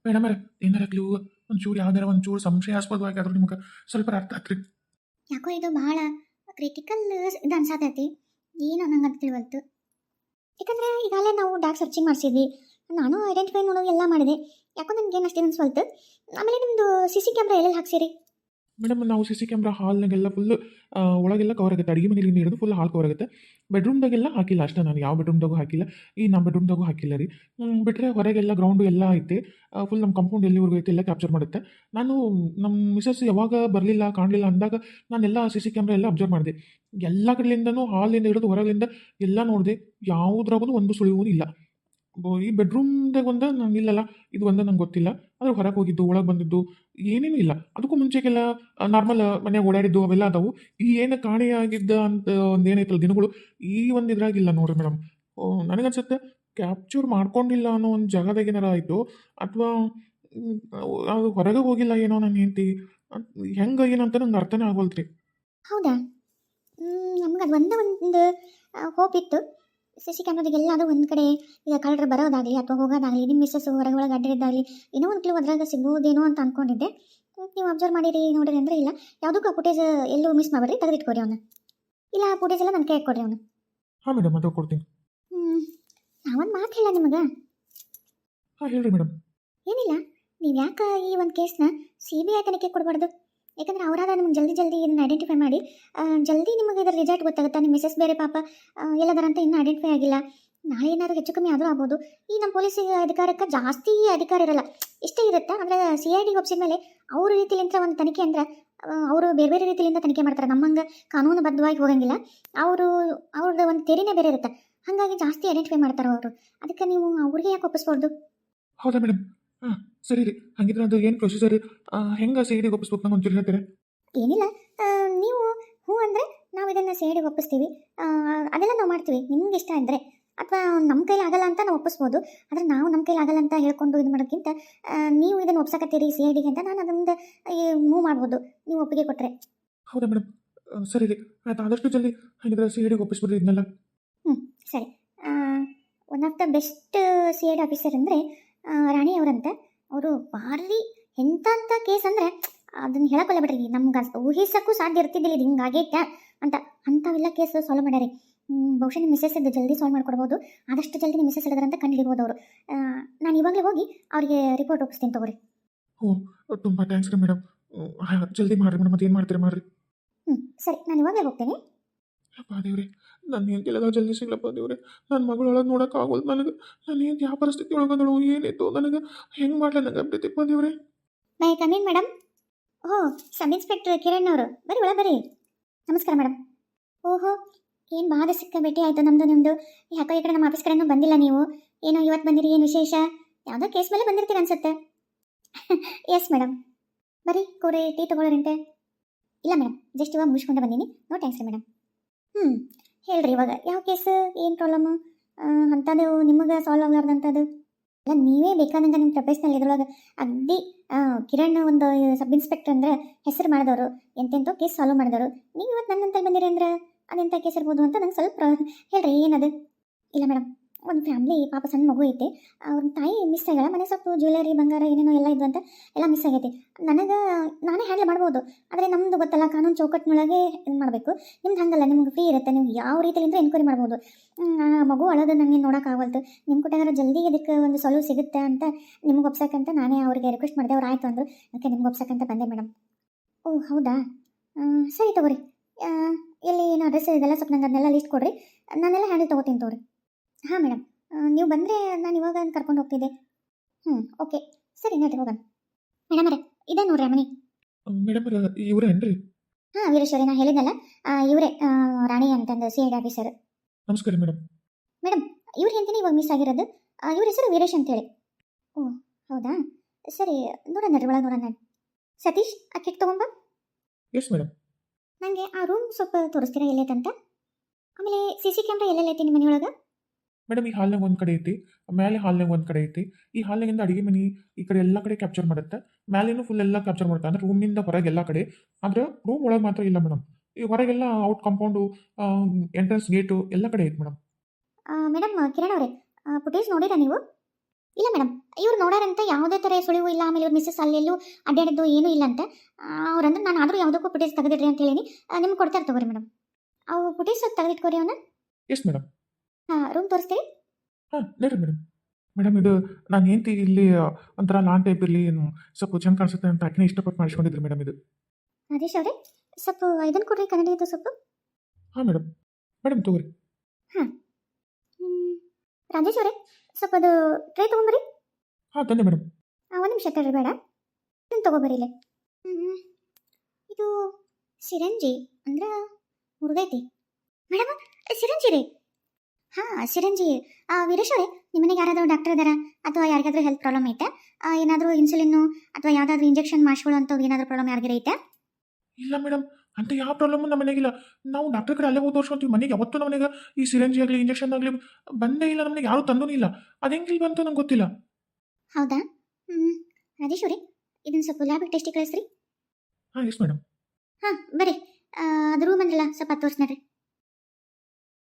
ಮೇಡಮರ ಏನಾರ ಕ್ಲೂ ಒಂಚೂರು ಯಾವ್ದಾರ ಒಂಚೂರು ಸಂಶಯಾಸ್ಪದವಾಗಿ ಆದ್ರೂ ನಿಮ್ಗೆ ಸ್ವಲ್ಪ ಅರ್ಥ ಆತ್ರಿ. ಯಾಕೋ ಇದು ಭಾಳ ಕ್ರಿಟಿಕಲ್ ಇದು ಅನ್ಸಾತೈತಿ. ಏನೋ ನಂಗೆ ಅಂತ ತಿಳಿವಲ್ತು. ಯಾಕಂದರೆ ಈಗಾಗಲೇ ನಾವು ಡಾಕ್ ಸರ್ಚಿಂಗ್ ಮಾಡಿಸಿದ್ವಿ, ನಾನು ಐಡೆಂಟಿಫೈ ಮಾಡೋದು ಎಲ್ಲ ಮಾಡಿದೆ. ಯಾಕೋ ನನಗೆ ಏನು ಅಷ್ಟೇನು ಅನ್ಸ್ವಲ್ತು. ಆಮೇಲೆ ನಿಮ್ಮದು ಸಿ ಸಿ ಕ್ಯಾಮ್ರಾ ಎಲ್ಲೆಲ್ಲಿ ಹಾಕ್ಸಿರಿ? ಮೇಡಮ್ ನಾವು ಸಿ ಸಿ ಕ್ಯಾಮ್ರಾ ಹಾಲ್ನಾಗೆಲ್ಲ ಫುಲ್ ಒಳಗೆಲ್ಲ ಕವರ್ ಆಗುತ್ತೆ, ಅಡುಗೆ ಮನೆಯಿಂದ ಹಿಡಿದು ಫುಲ್ ಹಾಲ್ ಕವರ್ ಆಗುತ್ತೆ. ಬೆಡ್ರೂಮ್ದಾಗೆಲ್ಲ ಹಾಕಿಲ್ಲ ಅಷ್ಟೇ, ನಾನು ಯಾವ ಬೆಡ್ರೂಮ್ದಾಗೂ ಹಾಕಿಲ್ಲ, ಈ ನಮ್ಮ ಬೆಡ್ರೂಮ್ದಾಗೂ ಹಾಕಿಲ್ಲ ರೀ. ಬಿಟ್ಟರೆ ಹೊರಗೆಲ್ಲ ಗ್ರೌಂಡು ಎಲ್ಲ ಐತೆ, ಫುಲ್ ನಮ್ಮ ಕಂಪೌಂಡ್ ಎಲ್ಲಿವರೆಗೂ ಐತೆ ಎಲ್ಲ ಕ್ಯಾಪ್ಚರ್ ಮಾಡುತ್ತೆ. ನಾನು ನಮ್ಮ ಮಿಸಸ್ ಯಾವಾಗ ಬರಲಿಲ್ಲ ಕಾಣಲಿಲ್ಲ ಅಂದಾಗ ನಾನೆಲ್ಲ ಸಿ ಸಿ ಕ್ಯಾಮ್ರಾ ಎಲ್ಲ ಅಬ್ಸರ್ವ್ ಮಾಡಿದೆ. ಎಲ್ಲ ಕಡೆಯಿಂದನೂ ಹಾಲಿಂದ ಹಿಡಿದು ಹೊರಗಿಂದ ಎಲ್ಲ ನೋಡಿದೆ, ಯಾವುದ್ರಾಗೂ ಒಂದು ಸುಳಿವೂ ಇಲ್ಲ. ಈ ಬೆಡ್ರೂಮ್ದಾಗ ಒಂದು ನಂಗೆ ಇಲ್ಲಲ್ಲ, ಇದು ಒಂದು ನಂಗೆ ಗೊತ್ತಿಲ್ಲ. ಆದರೆ ಹೊರಗೆ ಹೋಗಿದ್ದು ಒಳಗೆ ಬಂದಿದ್ದು ಏನೇನೂ ಇಲ್ಲ. ಅದಕ್ಕೂ ಮುಂಚೆಗೆಲ್ಲ ನಾರ್ಮಲ್ ಮನೆಯಾಗ ಓಡಾಡಿದ್ದು ಅವೆಲ್ಲ ಅದಾವು. ಈ ಏನು ಕಾಣೆಯಾಗಿದ್ದ ಅಂತ ಒಂದು ಏನೈತಲ್ಲ ದಿನಗಳು, ಈ ಒಂದು ಇದ್ರಾಗಿಲ್ಲ ನೋಡ್ರಿ ಮೇಡಮ್. ನನಗನ್ಸುತ್ತೆ ಕ್ಯಾಪ್ಚರ್ ಮಾಡ್ಕೊಂಡಿಲ್ಲ ಅನ್ನೋ ಒಂದು ಜಾಗದಾಗ ಏನಾರ ಆಯಿತು, ಅಥವಾ ಅದು ಹೊರಗೆ ಹೋಗಿಲ್ಲ ಏನೋ ನನ್ನ ಹೆಂಡತಿ. ಹೆಂಗೆ ಏನಂತ ನಂಗೆ ಅರ್ಥನೇ ಆಗೋಲ್ತ್ರಿ. ಹೌದಾ? ನಮ್ಗೆ ಅದು ಒಂದೇ ಒಂದು ಹೋಪ್ ಇತ್ತು. ಸಿ ಸಿ ಕ್ಯಾಮ್ರಾದಾಗೆಲ್ಲ ಅದು ಒಂದು ಕಡೆ ಈಗ ಕಳ್ಳರು ಬರೋದಾಗಲಿ ಅಥವಾ ಹೋಗೋದಾಗಲಿ, ನಿಮ್ಮ ಮಿಸ್ಸಸ್ ಹೊರಗೆ ಒಳಗೆ ಅಡ್ಡಿದ್ದಾಗಲಿ ಏನೋ ಒಂದು ಕ್ಲೂ ಅದ್ರಾಗ ಸಿಗ್ಬೋದೇನೋ ಅಂತ ಅಂದ್ಕೊಂಡಿದ್ದೆ. ನೀವು ಅಬ್ಸರ್ವ್ ಮಾಡಿರಿ ನೋಡಿರಿ ಅಂದರೆ ಇಲ್ಲ. ಯಾವುದಕ್ಕೂ ಆ ಫುಟೇಜ್ ಎಲ್ಲೂ ಮಿಸ್ ಮಾಡಬೇಡ್ರಿ, ತೆಗೆದಿಟ್ಕೊರಿ ಅವನು. ಇಲ್ಲ ಆ ಫುಟೇಜ್ ಎಲ್ಲ ನನ್ನ ಕೈ ಕೊಡ್ರಿ ಅವನು. ಹಾಂ ಮೇಡಮ್, ಅದು ಕೊಡ್ತೀನಿ. ನಾವೊಂದು ಮಾತು ಹೇಳ ನಿಮಗೆ. ಹಾಂ ಹೇಳ್ರಿ ಮೇಡಮ್. ಏನಿಲ್ಲ, ನೀವು ಯಾಕೆ ಈ ಒಂದು ಕೇಸ್ನ ಸಿ ಬಿ ಐ ತನಿಖೆ ಕೊಡಬಾರ್ದು? ಯಾಕಂದ್ರೆ ಅವರಾದ ನಿಮ್ಗೆ ಜಲ್ದಿ ಇದನ್ನು ಐಡೆಂಟಿಫೈ ಮಾಡಿ ಜಲ್ದಿ ನಿಮಗೆ ಇದರ ರಿಸಲ್ಟ್ ಗೊತ್ತಾಗುತ್ತೆ. ನಿಮ್ಮ ಮಿಸಸ್ ಬೇರೆ ಪಾಪ ಎಲ್ಲದರಂತ ಇನ್ನೂ ಐಡೆಂಟಿಫೈ ಆಗಿಲ್ಲ. ನಾಳೆ ಏನಾದರೂ ಹೆಚ್ಚು ಕಮ್ಮಿ ಆದರೂ ಆಗ್ಬೋದು. ಈ ನಮ್ಮ ಪೊಲೀಸ್ ಅಧಿಕಾರಕ್ಕೆ ಜಾಸ್ತಿ ಅಧಿಕಾರ ಇರಲ್ಲ, ಇಷ್ಟೇ ಇರುತ್ತೆ. ಅಂದರೆ ಸಿ ಐ ಡಿಗೆ ಒಪ್ಪಿಸಿದ ಮೇಲೆ ಅವ್ರ ರೀತಿಲಿಂದ ಒಂದು ತನಿಖೆ ಅಂದ್ರೆ ಅವರು ಬೇರೆ ಬೇರೆ ರೀತಿಯಿಂದ ತನಿಖೆ ಮಾಡ್ತಾರೆ. ನಮ್ಮಂಗೆ ಕಾನೂನುಬದ್ಧವಾಗಿ ಹೋಗಂಗಿಲ್ಲ. ಅವ್ರದ್ದು ಒಂದು ತೆರಿನೇ ಬೇರೆ ಇರುತ್ತೆ, ಹಾಗಾಗಿ ಜಾಸ್ತಿ ಐಡೆಂಟಿಫೈ ಮಾಡ್ತಾರೆ ಅವರು. ಅದಕ್ಕೆ ನೀವು ಅವ್ರಿಗೆ ಯಾಕೆ ಒಪ್ಪಿಸ್ಬಾರ್ದು? ಹೌದಾ ಮೇಡಮ್? ಹಾಂ ಸರಿ ರೀ. ಹಾಗಿದ್ರೆ ಅದು ಏನು ಪ್ರೊಸೀಜರ್ ಹೆಂಗೆ ಸಿ ಡಿಗೆ ಒಪ್ಪಿಸ್ಬೇಕು ನಂಗೆ ಒಂಚೂರು ಹೇಳ್ತೀರಾ? ಏನಿಲ್ಲ, ನೀವು ಹ್ಞೂ ಅಂದರೆ ನಾವು ಇದನ್ನು ಸಿ ಐ ಡಿಗೆ ಒಪ್ಪಿಸ್ತೀವಿ. ಅದೆಲ್ಲ ನಾವು ಮಾಡ್ತೀವಿ ನಿಮ್ಗೆ ಇಷ್ಟ ಅಂದರೆ. ಅಥವಾ ನಮ್ಮ ಕೈಲಿ ಆಗಲ್ಲ ಅಂತ ನಾವು ಒಪ್ಪಿಸ್ಬೋದು. ಆದರೆ ನಾವು ನಮ್ಮ ಕೈಲಿ ಆಗಲ್ಲ ಅಂತ ಹೇಳ್ಕೊಂಡು ಇದು ಮಾಡೋಕ್ಕಿಂತ ನೀವು ಇದನ್ನು ಒಪ್ಸಕತ್ತೀರಿ ಸಿ ಐ ಡಿಗೆ ಅಂತ ನಾನು ಅದರಿಂದ ಮೂವ್ ಮಾಡ್ಬೋದು, ನೀವು ಒಪ್ಪಿಗೆ ಕೊಟ್ಟರೆ. ಹೌದಾ ಮೇಡಮ್? ಸರಿ ರೀ, ಆಯ್ತು. ಆದಷ್ಟು ಜಲ್ದಿ ಹಾಗಿದ್ರೆ ಸಿ ಡಿಗೆ ಒಪ್ಪಿಸ್ಬಿಡ್ರಿ ಇದನ್ನೆಲ್ಲ. ಸರಿ. One of the best C I D officer ಅಂದರೆ ರಾಣಿ ಅವರಂತೆ. ಅವರು ಭಾರಿ ಎಂಥ ಕೇಸ್ ಅಂದರೆ ಅದನ್ನು ಹೇಳೋಕ್ಕಲ್ಲ ಬಿಡ್ರಿ, ನಮ್ಗೆ ಊಹಿಸೋಕ್ಕೂ ಸಾಧ್ಯ ಇರ್ತಿದ್ದಿಲ್ಲ ಇದು ಹಿಂಗಾಗೈತೆ ಅಂತ. ಅಂಥವೆಲ್ಲ ಕೇಸ್ ಸಾಲ್ವ್ ಮಾಡ್ಯಾರಿ. ಬಹುಶಃ ನಿಮ್ಮ ಮಿಸ್ಸಸ್ ಇದು ಜಲ್ದಿ ಸಾಲ್ವ್ ಮಾಡ್ಕೊಡ್ಬೋದು. ಆದಷ್ಟು ಜಲ್ದಿ ನಿಮ್ಮ ಮಿಸ್ಸಸ್ ಹೇಳಿದ್ರಂತ ಕಂಡು ಹಿಡಿಬೋದು ಅವರು. ನಾನು ಇವಾಗಲೇ ಹೋಗಿ ಅವರಿಗೆ ರಿಪೋರ್ಟ್ ಒಪ್ಪಿಸ್ತೀನಿ ತಗೋರಿ. ತುಂಬ ಥ್ಯಾಂಕ್ಸ್ ರೀ ಮೇಡಮ್. ಜಲ್ದಿ ಮಾಡಿರಿ ಮೇಡಮ್, ಮತ್ತೆ ಏನು ಮಾಡ್ತೀರಿ ಮಾಡಿರಿ. ಸರಿ, ನಾನು ಇವಾಗಲೇ ಹೋಗ್ತೇನೆ. ಅಪ್ಪ ದೇವ್ರಿ, ನನ್ನ ಹೆಂಡತಿಲ್ಲ ಜಲ್ದಿ ಸಿಗ್ಲಪ್ಪ ದೇವ್ರಿ. ನನ್ನ ಮಗಳು ಒಳಗೆ ನೋಡೋಕ್ಕಾಗೋದು ನನಗೆ. ನಾನು ಏನು ಯಾವ ಪರಿಸ್ಥಿತಿ ಒಳಗದಳು ಏನಿತ್ತು ನನಗೆ ಹೆಂಗೆ ಮಾಡ್ಲ ನನಗೆ ಆಗ್ಬಿಟ್ಟಿಪ್ಪ ದೇವ್ರಿ. May I come in madam. Sub inspector Kiran ಅವರು, ಬರೀ ಒಳಗೆ ಬರ್ರಿ. ನಮಸ್ಕಾರ ಮೇಡಮ್. ಓಹೋ, ಏನು ಭಾಳ ಸಿಕ್ಕ ಭೇಟಿ ಆಯಿತು ನಮ್ಮದು ನಿಮ್ಮದು. ಯಾಕೋ ಈ ಕಡೆ ನಮ್ಮ ಆಫೀಸ್ ಕಡೆನೂ ಬಂದಿಲ್ಲ ನೀವು. ಏನೋ ಇವತ್ತು ಬಂದಿರಿ, ಏನು ವಿಶೇಷ? ಯಾವುದೋ ಕೇಸ್ ಮೇಲೆ ಬಂದಿರ್ತೀರ ಅನ್ಸುತ್ತೆ. ಎಸ್ ಮೇಡಮ್, ಬರೀ ಕೂರಿ ಟೀ ತೊಗೊಳ್ಳೋರಂತೆ. ಇಲ್ಲ ಮೇಡಮ್, ಜಸ್ಟ್ ಇವಾಗ ಮುಗಿಸ್ಕೊಂಡು ಬಂದೀನಿ. ನೋ ಥ್ಯಾಂಕ್ಸ್ ರೀ ಮೇಡಮ್. ಹೇಳ್ರಿ ಇವಾಗ ಯಾವ ಕೇಸು, ಏನು ಪ್ರಾಬ್ಲಮ್ಮು ಅಂಥದ್ದು ನಿಮಗೆ ಸಾಲ್ವ್ ಆಗ್ಲಾರ್ದಂಥದ್ದು? ಅಲ್ಲ, ನೀವೇ ಬೇಕಾದಂಗೆ ನಿಮ್ಮ ಪ್ರೊಫೆಷ್ನಲ್ ಇದ್ರೊಳಗೆ ಅಗ್ದಿ ಕಿರಣ್ ಒಂದು ಸಬ್ ಇನ್ಸ್ಪೆಕ್ಟರ್ ಅಂದರೆ ಹೆಸರು ಮಾಡಿದವರು, ಎಂತೆಂಥೋ ಕೇಸ್ ಸಾಲ್ವ್ ಮಾಡಿದವರು. ನೀವು ಇವತ್ತು ನನ್ನಂತಲ್ಲಿ ಬಂದಿರಿ ಅಂದ್ರೆ ಅದೆಂಥ ಕೇಸ್ ಇರ್ಬೋದು ಅಂತ ನಂಗೆ ಸ್ವಲ್ಪ ಹೇಳ್ರಿ ಏನದು? ಇಲ್ಲ ಮೇಡಮ್, ಒಂದು ಫ್ಯಾಮ್ಲಿ ಪಾಪ ಸಣ್ಣ ಮಗು ಐತೆ, ಅವ್ರ ತಾಯಿ ಮಿಸ್ ಆಗ್ಯಾಳ. ಮನೆ ಸ್ವಲ್ಪ ಜ್ಯುವೆಲರಿ ಬಂಗಾರ ಏನೇನೋ ಎಲ್ಲ ಇದ್ದು ಅಂತ ಎಲ್ಲ ಮಿಸ್ ಆಗೈತಿ. ನಾನೇ ಹ್ಯಾಂಡಲ್ ಮಾಡ್ಬೋದು, ಆದರೆ ನಮ್ಮದು ಗೊತ್ತಲ್ಲ ಕಾನೂನು ಚೌಕಟ್ಟಿನೊಳಗೆ ಇದು ಮಾಡಬೇಕು. ನಿಮ್ದು ಹಂಗಲ್ಲ, ನಿಮ್ಗೆ ಫ್ರೀ ಇರುತ್ತೆ, ನೀವು ಯಾವ ರೀತಿಯಿಂದ ಎನ್ಕ್ವೈರಿ ಮಾಡ್ಬೋದು. ಮಗು ಅಳೋದು ನನಗೆ ನೋಡೋಕ್ಕಾಗಲ್ತು, ನಿಮ್ಮ ಕೊಟ್ಟಾಗ ಜಲ್ದಿ ಇದಕ್ಕೆ ಒಂದು ಸೊಲ್ಯೂ ಸಿಗುತ್ತೆ ಅಂತ ನಿಮ್ಗೆ ಒಪ್ಸಕ್ಕಂತ ನಾನೇ ಅವ್ರಿಗೆ ರಿಕ್ವೆಸ್ಟ್ ಮಾಡಿದೆ. ಅವ್ರು ಆಯಿತು ಅಂದರು, ಅದಕ್ಕೆ ನಿಮ್ಗೆ ಒಪ್ಸಕ್ಕಂತ ಬಂದೆ ಮೇಡಮ್. ಓ ಹೌದಾ, ಸರಿ ತಗೋರಿ. ಎಲ್ಲಿ ಏನು ಅಡ್ರೆಸ್ ಇದೆಲ್ಲ ಸ್ವಲ್ಪ ನಂಗೆ ಅದನ್ನೆಲ್ಲ ಲಿಸ್ಟ್ ಕೊಡ್ರಿ, ನಾನೆಲ್ಲ ಹ್ಯಾಂಡಲ್ ತೊಗೋತೀನಿ ತಗೋರಿ. ಹಾಂ ಮೇಡಮ್, ನೀವು ಬಂದರೆ ನಾನು ಇವಾಗ ಕರ್ಕೊಂಡು ಹೋಗ್ತಿದ್ದೆ. ಓಕೆ ಸರಿ, ನೋಡಿರಿ ಹೋಗೋಣ. ಮೇಡಮರೇ, ಇದೆ ನೋಡ್ರಿ ಮನೆ. ಮೇಡಮ್ ಇವ್ರೇನ್ರಿ? ಹಾಂ ವೀರೇಶ್ವರಿ, ನಾನು ಹೇಳಿದ್ನಲ್ಲ ಇವರೇ ರಾಣಿ ಅಂತಂದು ಸಿ ಐ ಡಿ ಆಫೀಸರ್. ನಮಸ್ಕಾರ ಮೇಡಮ್. ಮೇಡಮ್, ಇವ್ರು ಹೇಳ್ತೀನಿ ಇವಾಗ ಮಿಸ್ ಆಗಿರೋದು. ಇವ್ರ ಹೆಸರು ವೀರೇಶ್ ಅಂತೇಳಿ. ಓ ಹೌದಾ, ಸರಿ ನೋಡೋಣ ರೀ, ಒಳಗೆ ನೋಡೋಣ. ಸತೀಶ್, ಆ ಕಿಟ್ ತೊಗೊಂಬ. Yes madam. ನನಗೆ ಆ ರೂಮ್ ಸ್ವಲ್ಪ ತೋರಿಸ್ತೀರಾ ಎಲ್ಲೈತಂತ? ಆಮೇಲೆ ಸಿ ಸಿ ಕ್ಯಾಮ್ರಾ ಎಲ್ಲೈತಿ ನಿಮ್ಮ ಮನೆಯೊಳಗೆ? ಮೇಡಮ್ ಈ ಹಾಲ್ನಾಗ ಒಂದು ಕಡೆ ಐತಿ, ಮೇಲೆ ಹಾಲ್ನಾಗ ಒಂದು ಕಡೆ ಐತಿ. ಈ ಹಾಲ್ನಾಗಿಂದ ಅಡುಗೆ ಮನೆ ಈ ಕಡೆ ಎಲ್ಲ ಕಡೆ ಕ್ಯಾಪ್ಚರ್ ಮಾಡುತ್ತೆ, ಮೇಲೇನು ಫುಲ್ ಎಲ್ಲ ಕ್ಯಾಪ್ಚರ್ ಮಾಡುತ್ತೆ. ಅಂದರೆ ರೂಮಿಂದ ಹೊರಗೆ ಎಲ್ಲ ಕಡೆ, ಆದರೆ ರೂಮ್ ಒಳಗೆ ಮಾತ್ರ ಇಲ್ಲ ಮೇಡಮ್. ಈ ಹೊರಗೆಲ್ಲ ಔಟ್ ಕಾಂಪೌಂಡು, ಎಂಟ್ರೆನ್ಸ್ ಗೇಟು ಎಲ್ಲ ಕಡೆ ಐತೆ ಮೇಡಮ್. ಮೇಡಮ್ ಕಿರಣ್ ಅವರೇ, ಫುಟೇಜ್ ನೋಡಿರಾ ನೀವು? ಇಲ್ಲ ಮೇಡಮ್, ಇವ್ರು ನೋಡಾರಂತ ಯಾವುದೇ ಥರ ಸುಳಿವು ಇಲ್ಲ. ಆಮೇಲೆ ಇವ್ರ ಮಿಸ್ಸಸ್ ಅಲ್ಲೆಲ್ಲೂ ಅಡ್ಡಾಡಿದ್ದು ಏನೂ ಇಲ್ಲ ಅಂತ. ಅವ್ರಂದ್ರೆ ನಾನು ಆದರೂ ಯಾವುದಕ್ಕೂ ಫುಟೇಜ್ ತೆಗೆದಿಡ್ರಿ ಅಂತ ಹೇಳೀನಿ. ನಿಮ್ಗೆ ಕೊಡ್ತಾರೆ ತಗೋರಿ ಮೇಡಮ್. ಅವು ಫುಟೇಜ್ ಸ್ವಲ್ಪ ತೆಗೆದಿಟ್ಕೋರಿ ಅವನ್ನ. Yes madam. ಹಾಂ, ರೂಮ್ ತೋರಿಸ್ತೀವಿ. ಹಾಂ ನೋಡಿರಿ ಮೇಡಮ್. ಮೇಡಮ್ ಇದು ನಾನು ಹೆಂಡ್ತಿ ಇಲ್ಲಿ ಒಂಥರ ಲಾಂಗ್ ಟೈಪ್ ಇರಲಿ ಸ್ವಲ್ಪ ಚಂದ ಕಾಣಿಸುತ್ತೆ ಅಂತ ಆಕಿನೇ ಇಷ್ಟಪಟ್ಟು ಮಾಡಿಸ್ಕೊಂಡಿದ್ರಿ ಮೇಡಮ್ ಇದು. ರಾಜೇಶ್ ಅವರೇ, ಸ್ವಲ್ಪ ಇದನ್ನು ಕೊಡ್ರಿ, ಕನ್ನಡಿ ಇದು ಸೊಪ್ಪು. ಹಾಂ ಮೇಡಮ್. ಮೇಡಮ್ ತಗೋರಿ. ಹಾಂ, ರಾಜೇಶ್ ಅವರೇ, ಸ್ವಲ್ಪ ಅದು ಟ್ರೈ ತೊಗೊಂಬರಿ. ಹಾಂ ತಂದೆ ಮೇಡಮ್. ಒಂದು ನಿಮಿಷ ತಡ್ರಿ, ಬೇಡ ಇದನ್ನು ತೊಗೊಬರಿ ಇಲ್ಲೇ. ಇದು ಸಿರಂಜಿ ಅಂದ್ರೆ ಮುರುಗೈತಿ ಮೇಡಮ್. ಸಿರಂಜಿ ರೀ. ಹಾಂ, ಸಿರಂಜಿ. ವೀರೇಶ್ ಅವರೇ, ನಿಮ್ಮನೆಗೆ ಯಾರಾದರೂ ಡಾಕ್ಟರ್ ಇದ್ದಾರಾ ಅಥವಾ ಯಾರಿಗಾದ್ರೂ ಹೆಲ್ತ್ ಪ್ರಾಬ್ಲಮ್ ಐತೆ? ಏನಾದರೂ ಇನ್ಸುಲಿನ್ನು ಅಥವಾ ಯಾವುದಾದ್ರೂ ಇಂಜೆಕ್ಷನ್ ಮಾಡಿಸ್ಕೊಳ್ಳೋ ಅಂಥದ್ದು ಏನಾದರೂ ಪ್ರಾಬ್ಲಮ್ ಯಾರಿಗಾರ ಐತೆ? ಇಲ್ಲ ಮೇಡಮ್, ಅಂತ ಯಾವ ಪ್ರಾಬ್ಲಮ್ಮು ನಮ್ಮ ಮನೆಗಿಲ್ಲ. ನಾವು ಡಾಕ್ಟರ್ ಕಡೆ ಅಲ್ಲೇ ಹೋಗಿ ತೋರಿಸ್ಕೊಂತೀವಿ. ಮನೆಗೆ ಯಾವತ್ತೂ ನಮ್ಮ ಮನೆಗೆ ಈ ಸಿರಂಜಿ ಆಗಲಿ ಇಂಜೆಕ್ಷನ್ ಆಗಲಿ ಬಂದೇ ಇಲ್ಲ. ನಮಗೆ ಯಾರೂ ತಂದೂ ಇಲ್ಲ. ಅದು ಹೆಂಗೆ ಬಂತು ನಂಗೆ ಗೊತ್ತಿಲ್ಲ. ಹೌದಾ? ರಾಜೇಶ್ ಅವರೇ, ಇದನ್ನು ಸ್ವಲ್ಪ ಲ್ಯಾಬಿಗೆ ಟೆಸ್ಟಿಗೆ ಕಳಿಸ್ರಿ. ಹಾಂ ಎಸ್ ಮೇಡಮ್. ಹಾಂ ಬರ್ರಿ. ಅದು ರೂಮ್ ಅಂದ್ರಲ್ಲ, ಸ್ವಲ್ಪ ತೋರಿಸ್ ನೋಡ್ರಿ.